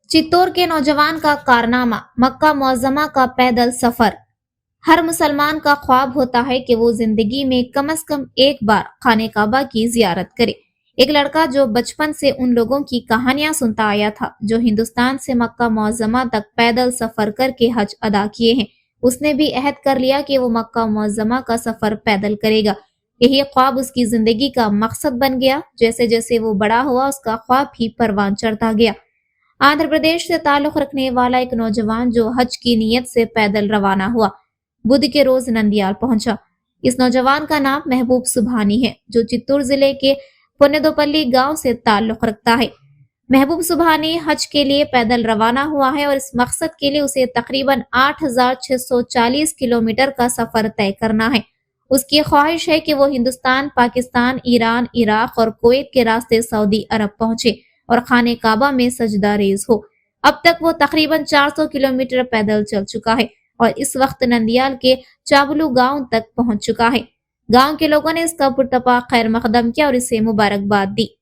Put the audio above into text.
चित्तौड़ के नौजवान का कारनामा, मक्का मुअज्जमा का पैदल सफर। हर मुसलमान का ख्वाब होता है कि वो जिंदगी में कम से कम एक बार खाने काबा की जियारत करे। एक लड़का जो बचपन से उन लोगों की कहानियां सुनता आया था जो हिंदुस्तान से मक्का मुअज्जमा तक पैदल सफर करके हज अदा किए हैं, उसने भी अहद कर लिया कि वो मक्का मुअज्जमा का सफर पैदल करेगा। यही ख्वाब उसकी जिंदगी का मकसद बन गया। जैसे जैसे वो बड़ा हुआ उसका ख्वाब भी परवान चढ़ता गया। आंध्र प्रदेश से ताल्लुक रखने वाला एक नौजवान जो हज की नीयत से पैदल रवाना हुआ, बुध के रोज नंदियाल पहुंचा। इस नौजवान का नाम महबूब सुभानी है, जो चित्तौड़ जिले के पुनेदोपल्ली गांव से ताल्लुक रखता है। महबूब सुभानी हज के लिए पैदल रवाना हुआ है और इस मकसद के लिए उसे तकरीबन 8,640 किलोमीटर का सफर तय करना है। उसकी ख्वाहिश है कि वो हिंदुस्तान, पाकिस्तान, ईरान, इराक और कुवैत के रास्ते सऊदी अरब पहुंचे और खाने काबा में सजदा रेज हो। अब तक वो तकरीबन 400 किलोमीटर पैदल चल चुका है और इस वक्त नंदियाल के चाबलू गांव तक पहुंच चुका है। गांव के लोगों ने इसका पुरतपा खैर मकदम किया और इसे मुबारकबाद दी।